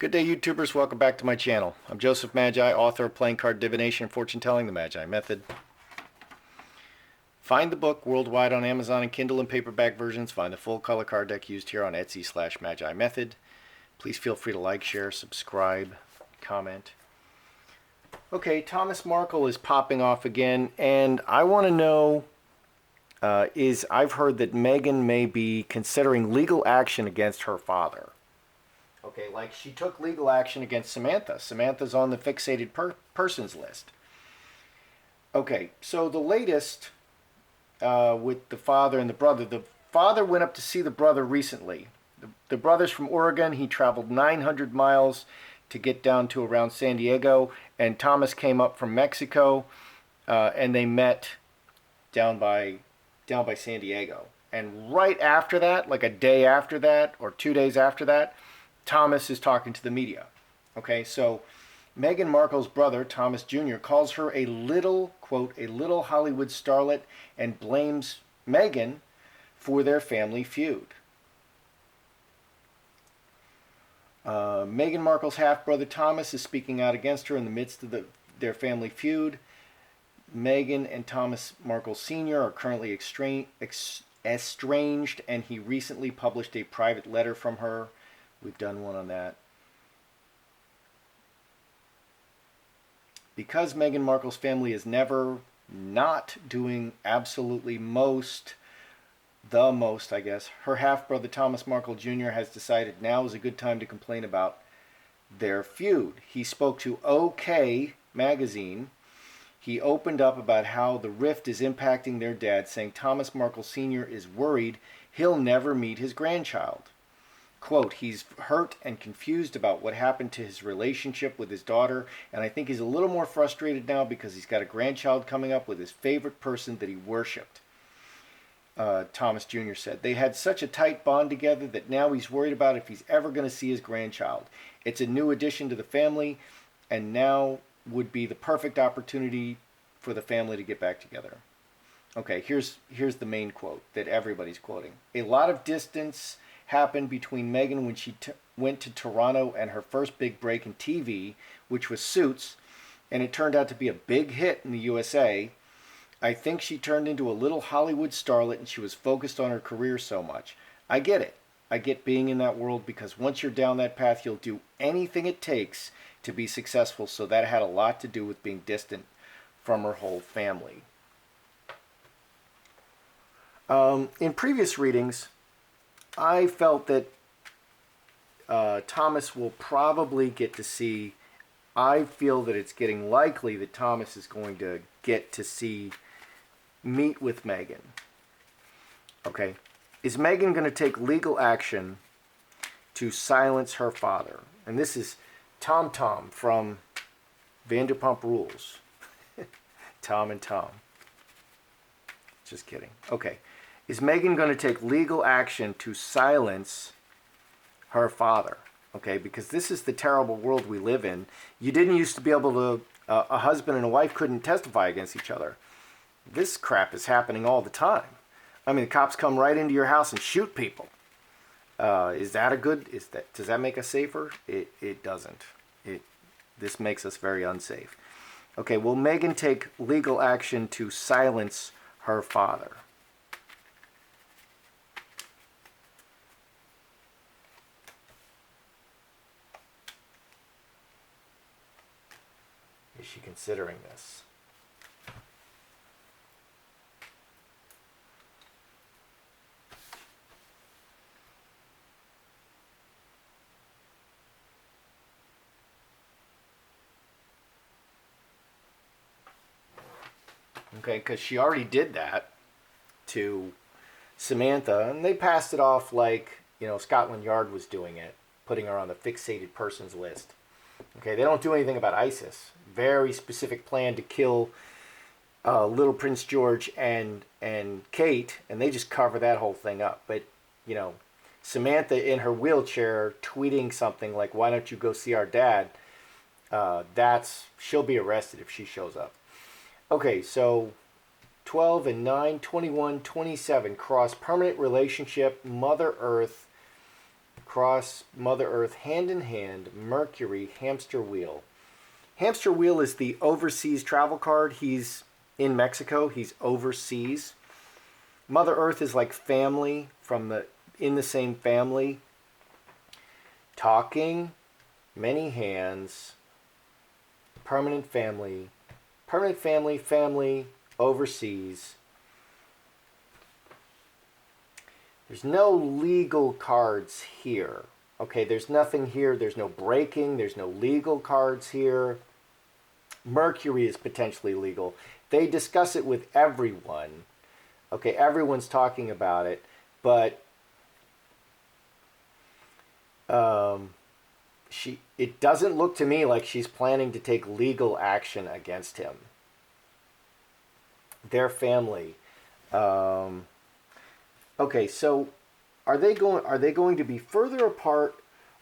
Good day, YouTubers. Welcome back to my channel. I'm Joseph Magi, author of Playing Card Divination, Fortune Telling, the Magi Method. Find the book worldwide on Amazon and Kindle and paperback versions. Find the full color card deck used here on Etsy/Magi Method. Please feel free to like, share, subscribe, comment. Okay, Thomas Markle is popping off again, and I want to know, I've heard that Meghan may be considering legal action against her father. Okay, like she took legal action against Samantha. Samantha's on the fixated persons list. Okay, so the latest with the father and the brother. The father went up to see the brother recently. The brother's from Oregon. He traveled 900 miles to get down to around San Diego. And Thomas came up from Mexico, and they met down by San Diego. And right after that, like a day after that or 2 days after that, Thomas is talking to the media. Okay, so Meghan Markle's brother, Thomas Jr., calls her a little, quote, a little Hollywood starlet and blames Meghan for their family feud. Meghan Markle's half-brother Thomas is speaking out against her in the midst of their family feud. Meghan and Thomas Markle Sr. are currently estranged, and he recently published a private letter from her. We've done one on that. Because Meghan Markle's family is never not doing absolutely the most, I guess, her half-brother Thomas Markle Jr. has decided now is a good time to complain about their feud. He spoke to OK magazine. He opened up about how the rift is impacting their dad, saying Thomas Markle Sr. is worried he'll never meet his grandchild. Quote, he's hurt and confused about what happened to his relationship with his daughter, and I think he's a little more frustrated now because he's got a grandchild coming up with his favorite person that he worshipped. Thomas Jr. said. They had such a tight bond together that now he's worried about if he's ever going to see his grandchild. It's a new addition to the family, and now would be the perfect opportunity for the family to get back together. Okay, here's the main quote that everybody's quoting. A lot of distance happened between Meghan when she went to Toronto and her first big break in TV, which was Suits, and it turned out to be a big hit in the USA. I think she turned into a little Hollywood starlet and she was focused on her career so much. I get it. I get being in that world because once you're down that path, you'll do anything it takes to be successful, so that had a lot to do with being distant from her whole family. In previous readings, I felt that Thomas will probably get to see, I feel that it's getting likely that Thomas is going to get to meet with Meghan. Okay. Is Meghan going to take legal action to silence her father? And this is Tom from Vanderpump Rules. Tom and Tom. Just kidding. Okay. Is Meghan going to take legal action to silence her father? Okay, because this is the terrible world we live in. You didn't used to be able to, a husband and a wife couldn't testify against each other. This crap is happening all the time. I mean, the cops come right into your house and shoot people. Does that make us safer? It doesn't. This makes us very unsafe. Okay, will Meghan take legal action to silence her father? Is she considering this? Okay, because she already did that to Samantha, and they passed it off like, Scotland Yard was doing it, putting her on the fixated persons list. Okay, they don't do anything about ISIS. Very specific plan to kill little Prince George and Kate, and they just cover that whole thing up. But, Samantha in her wheelchair tweeting something like, why don't you go see our dad? She'll be arrested if she shows up. Okay, so 12 and 9, 21, 27, cross permanent relationship, Mother Earth, cross, Mother Earth, hand in hand, Mercury, hamster wheel. Hamster wheel is the overseas travel card. He's in Mexico. He's overseas. Mother Earth is like family in the same family. Talking, many hands, permanent family, family, overseas. There's no legal cards here. Okay, there's nothing here. There's no breaking. There's no legal cards here. Mercury is potentially legal. They discuss it with everyone. Okay, everyone's talking about it, but it doesn't look to me like she's planning to take legal action against him. Their family. Okay, so are they going to be further apart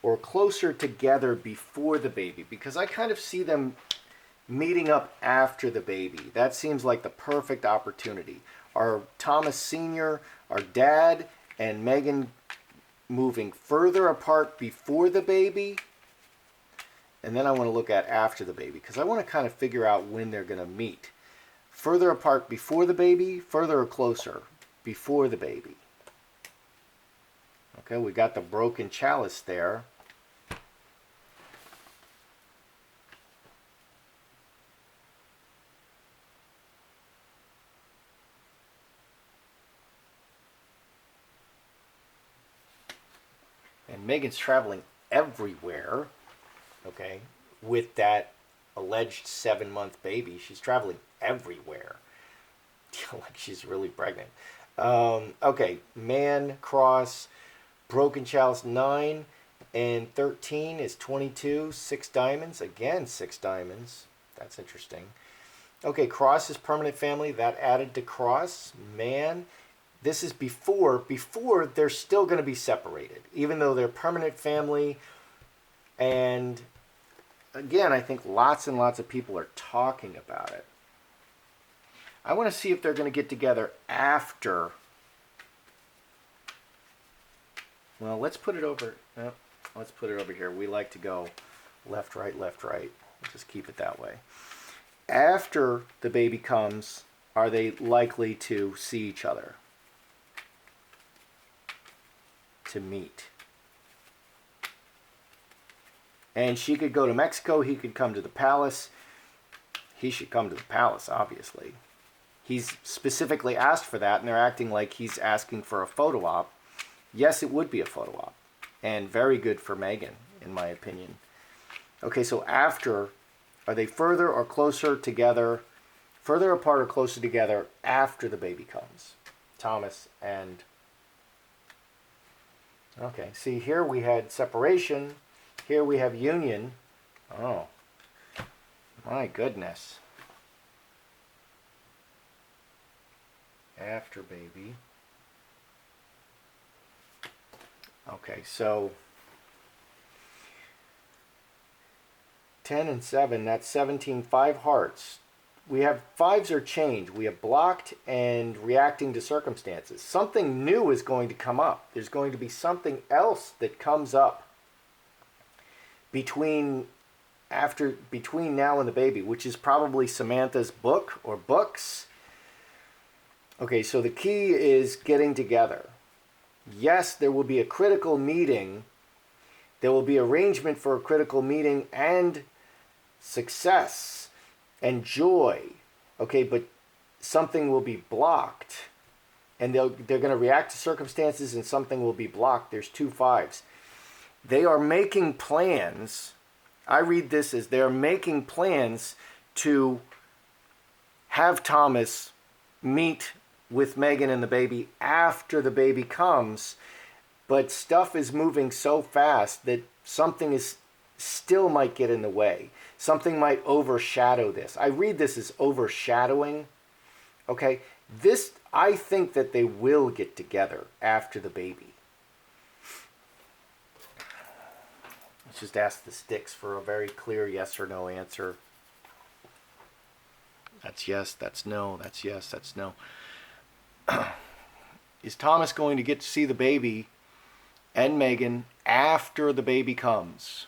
or closer together before the baby? Because I kind of see them meeting up after the baby. That seems like the perfect opportunity. Are Thomas Sr., our dad, and Meghan moving further apart before the baby? And then I want to look at after the baby, because I want to kind of figure out when they're going to meet. Further apart before the baby, further or closer before the baby. Okay, we got the broken chalice there. And Meghan's traveling everywhere, okay, with that alleged 7-month baby. She's traveling everywhere. Like she's really pregnant. Okay, man, cross, broken chalice, 9, and 13 is 22. 6 diamonds. Again, 6 diamonds. That's interesting. Okay, cross is permanent family. That added to cross. Man, this is before they're still going to be separated, even though they're permanent family. And again, I think lots and lots of people are talking about it. I want to see if they're going to get together after. Well, let's put it over. Let's put it over here. We like to go left, right, left, right. We'll just keep it that way. After the baby comes, are they likely to see each other? To meet. And she could go to Mexico. He could come to the palace. He should come to the palace, obviously. He's specifically asked for that, and they're acting like he's asking for a photo op. Yes, it would be a photo op. And very good for Meghan, in my opinion. Okay, so after, are they further or closer together, further apart or closer together after the baby comes? Thomas and... Okay, see, here we had separation. Here we have union. Oh, my goodness. After baby. Okay, so 10 and 7, that's 17, 5 hearts. We have 5s are change. We have blocked and reacting to circumstances. Something new is going to come up. There's going to be something else that comes up between now and the baby, which is probably Samantha's book or books. Okay, so the key is getting together. Yes, there will be a critical meeting. There will be arrangement for a critical meeting and success and joy. Okay, but something will be blocked. And they're going to react to circumstances and something will be blocked. There's 2 5s. They are making plans. I read this as they're making plans to have Thomas meet with Meghan and the baby after the baby comes, but stuff is moving so fast that something is still might get in the way. Something might overshadow this. I read this as overshadowing. Okay, this, I think that they will get together after the baby. Let's just ask the sticks for a very clear yes or no answer. That's yes, that's no, that's yes, that's no. Is Thomas going to get to see the baby and Meghan after the baby comes.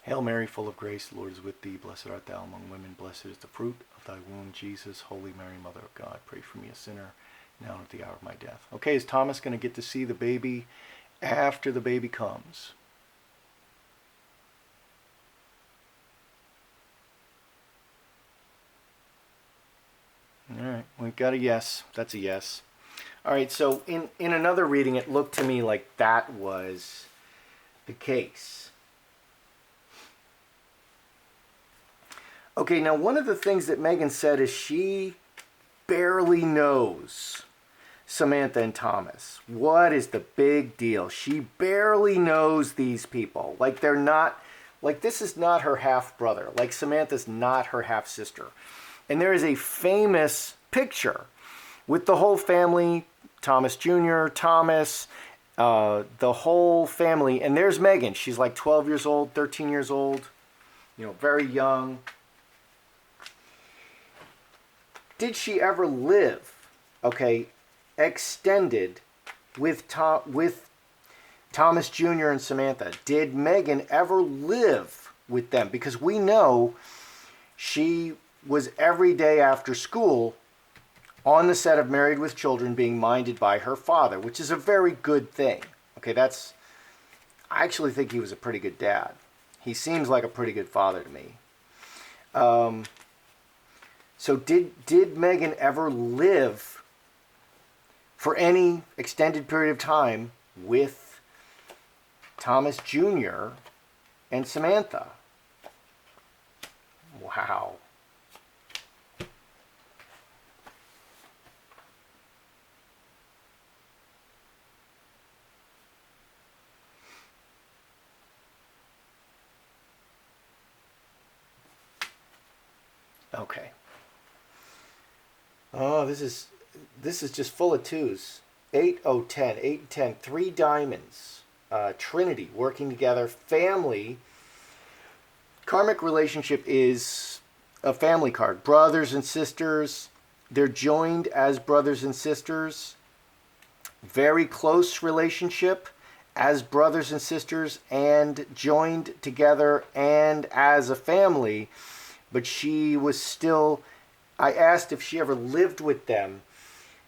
Hail Mary, full of grace, the Lord is with thee. Blessed art thou among women. Blessed is the fruit of thy womb, Jesus. Holy Mary, Mother of God, pray for me, a sinner, now and at the hour of my death. Okay, is Thomas going to get to see the baby after the baby comes? All right, we got a yes. That's a yes. All right, so in another reading, it looked to me like that was the case. Okay, now one of the things that Meghan said is she barely knows Samantha and Thomas. What is the big deal? She barely knows these people. Like they're not, like this is not her half-brother. Like Samantha's not her half-sister. And there is a famous picture with the whole family, Thomas Jr., Thomas, the whole family. And there's Meghan. She's like 12 years old, 13 years old, you know, very young. Did she ever live, okay, extended with Thomas Jr. and Samantha? Did Meghan ever live with them? Because we know she was every day after school on the set of Married with Children being minded by her father, which is a very good thing. Okay, I actually think he was a pretty good dad. He seems like a pretty good father to me. So did Meghan ever live for any extended period of time with Thomas Jr. and Samantha? Wow. Okay. Oh, this is just full of twos. 8, 0, 10, 8, 10, 3 diamonds. Trinity, working together, family. Karmic relationship is a family card. Brothers and sisters, they're joined as brothers and sisters. Very close relationship as brothers and sisters and joined together and as a family. But she was still, I asked if she ever lived with them.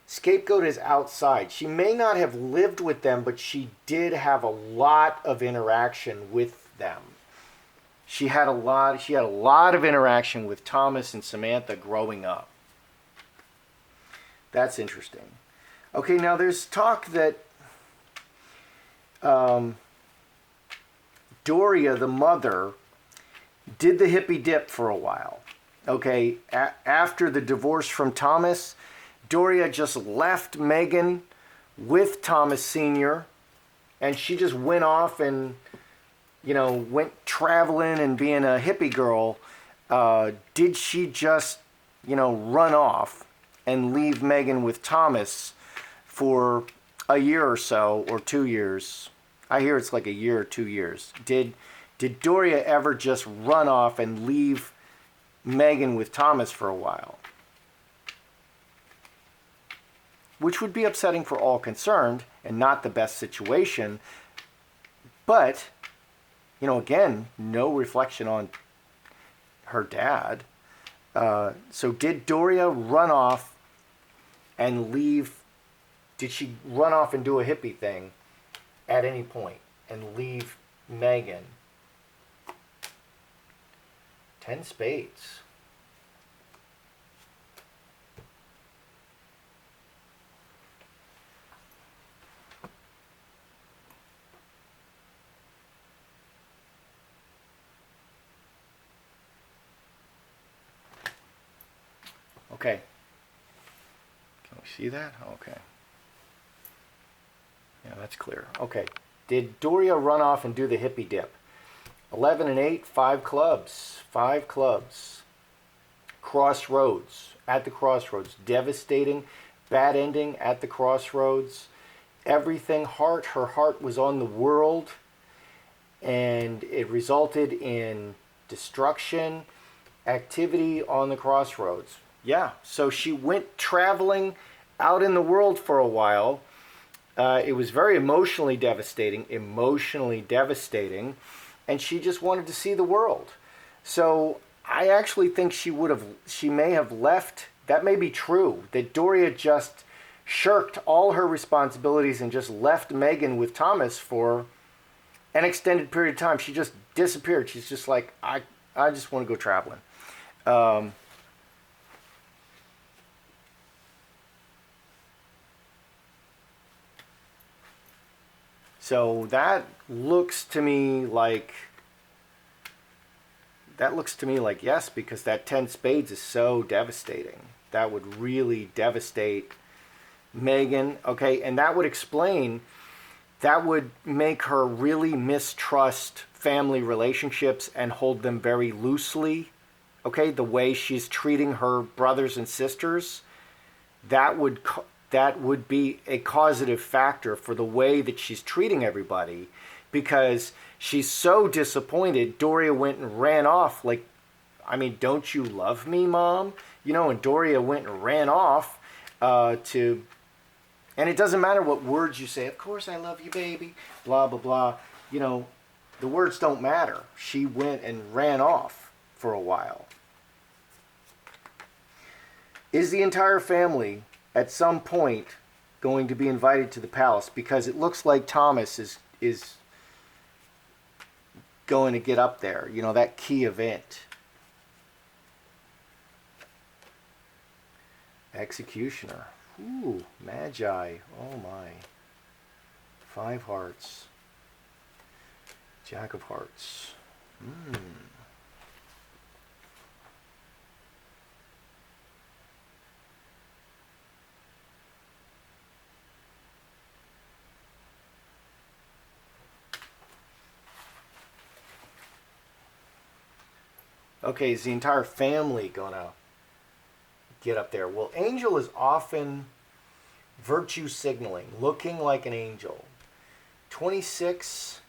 Scapegoat is outside. She may not have lived with them, but she did have a lot of interaction with them. She had a lot of interaction with Thomas and Samantha growing up. That's interesting. Okay, now there's talk that Doria, the mother, did the hippy dip for a while. Okay, after the divorce from Thomas, Doria just left Meghan with Thomas Sr. and she just went off and, you know, went traveling and being a hippie girl. Did she just, you know, run off and leave Meghan with Thomas for a year or so, or 2 years? I hear it's like a year or 2 years. Did Doria ever just run off and leave Meghan with Thomas for a while? Which would be upsetting for all concerned and not the best situation. But, you know, again, no reflection on her dad. So did Doria run off and leave? Did she run off and do a hippie thing at any point and leave Meghan? 10 spades. Okay. Can we see that? Okay. Yeah, that's clear. Okay. Did Doria run off and do the hippie dip? 11 and 8, 5 clubs. 5 clubs. Crossroads. At the crossroads. Devastating. Bad ending at the crossroads. Everything heart. Her heart was on the world. And it resulted in destruction. Activity on the crossroads. Yeah, so she went traveling out in the world for a while. It was very emotionally devastating, and she just wanted to see the world. So I actually think she may have left. That may be true, that Doria just shirked all her responsibilities and just left Meghan with Thomas for an extended period of time. She just disappeared. She's just like, I just want to go traveling. Um, so that looks to me like yes, because that 10 spades is so devastating. That would really devastate Meghan. Okay, and that would make her really mistrust family relationships and hold them very loosely. Okay, the way she's treating her brothers and sisters, that would that would be a causative factor for the way that she's treating everybody, because she's so disappointed. Doria went and ran off like, I mean, don't you love me, Mom? You know, and Doria went and ran off to, and it doesn't matter what words you say. Of course I love you, baby, blah, blah, blah. You know, the words don't matter. She went and ran off for a while. Is the entire family at some point going to be invited to the palace? Because it looks like Thomas is going to get up there. You know, that key event. Executioner. Ooh, Magi. Oh my. 5 hearts. Jack of hearts. Okay, is the entire family gonna get up there? Well, angel is often virtue signaling, looking like an angel. 26,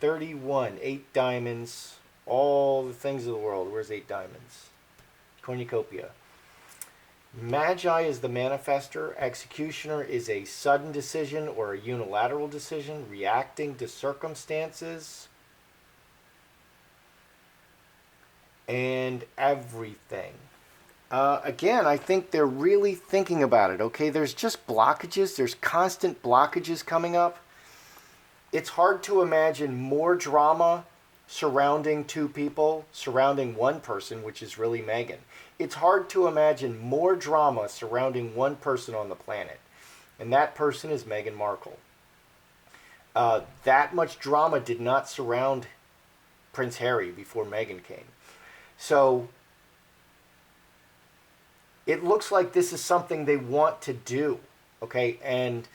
31, 8 diamonds, all the things of the world. Where's 8 diamonds? Cornucopia. Magi is the manifester. Executioner is a sudden decision or a unilateral decision, reacting to circumstances. And everything. Again, I think they're really thinking about it, okay? There's just blockages. There's constant blockages coming up. It's hard to imagine more drama surrounding 2 people, surrounding one person, which is really Meghan. It's hard to imagine more drama surrounding one person on the planet, and that person is Meghan Markle. That much drama did not surround Prince Harry before Meghan came. So it looks like this is something they want to do, okay? And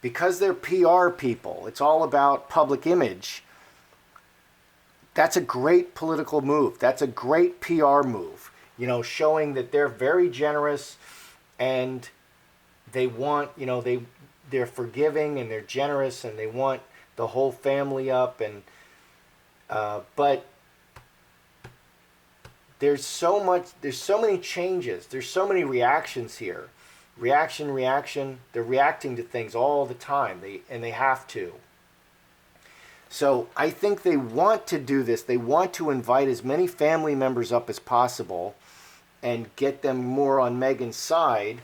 because they're PR people, it's all about public image. That's a great political move. That's a great PR move, you know, showing that they're very generous and they want, you know, they're forgiving and they're generous and they want the whole family up. And but there's so many changes, there's so many reactions here. Reaction, they're reacting to things all the time. They have to. So I think they want to do this. They want to invite as many family members up as possible and get them more on Meghan's side.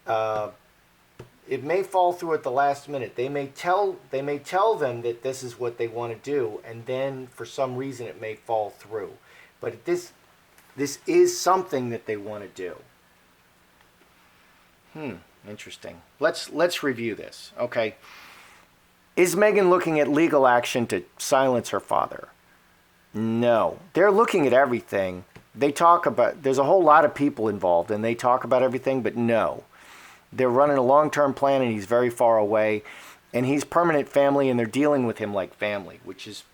It may fall through at the last minute. They may tell them that this is what they want to do, and then for some reason it may fall through. But this is something that they want to do. Interesting. Let's review this. Okay. Is Meghan looking at legal action to silence her father? No. They're looking at everything. They talk about, there's a whole lot of people involved and they talk about everything, but no. They're running a long-term plan and he's very far away and he's permanent family and they're dealing with him like family, which is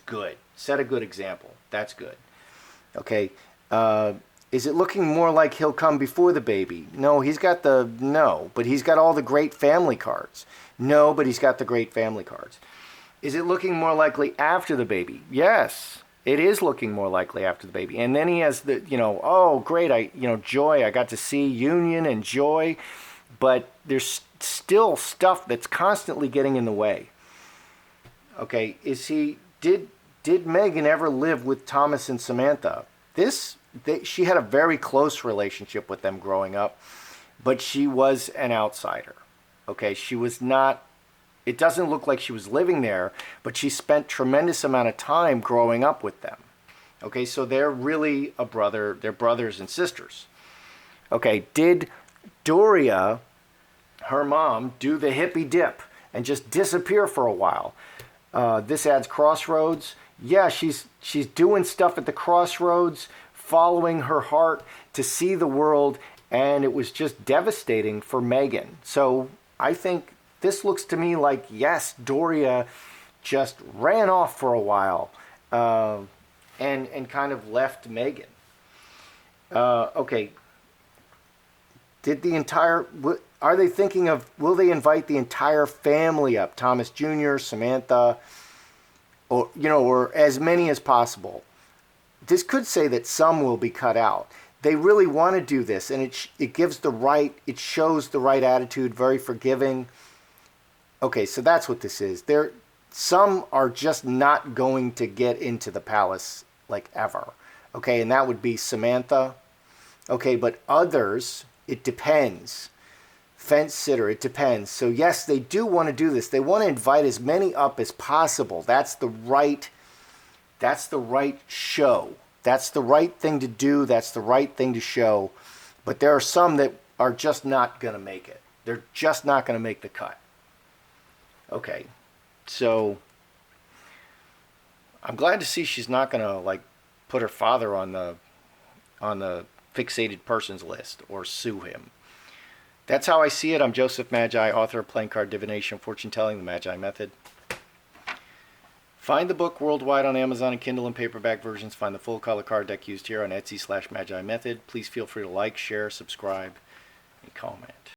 good. Set a good example. That's good. Okay. Is it looking more like he'll come before the baby? No, but he's got all the great family cards. No, but he's got the great family cards. Is it looking more likely after the baby? Yes, it is looking more likely after the baby. And then he has the, oh, great, joy. I got to see union and joy. but there's still stuff that's constantly getting in the way. Okay, did Meghan ever live with Thomas and Samantha? She had a very close relationship with them growing up, but she was an outsider. Okay, she was not, it doesn't look like she was living there, but she spent tremendous amount of time growing up with them. Okay, so they're really they're brothers and sisters. Okay, did Doria, her mom, do the hippie dip and just disappear for a while? This adds crossroads. Yeah, she's doing stuff at the crossroads, following her heart to see the world, and it was just devastating for Meghan. So I think this looks to me like, yes, Doria just ran off for a while and kind of left Meghan. Okay. Are they thinking of, will they invite the entire family up? Thomas Jr., Samantha, or as many as possible. This could say that some will be cut out. They really want to do this, and it shows the right attitude, very forgiving. Okay, so that's what this is. Some are just not going to get into the palace like ever. Okay, and that would be Samantha. Okay, but others, it depends. Fence sitter, it depends. So yes, they do want to do this. They want to invite as many up as possible. That's the right show. That's the right thing to do. That's the right thing to show. But there are some that are just not going to make it. They're just not going to make the cut. Okay. So I'm glad to see she's not going to put her father on the fixated persons list or sue him. That's how I see it. I'm Joseph Magi, author of Playing Card Divination, Fortune Telling, the Magi Method. Find the book worldwide on Amazon and Kindle and paperback versions. Find the full color card deck used here on Etsy/Magi Method. Please feel free to like, share, subscribe, and comment.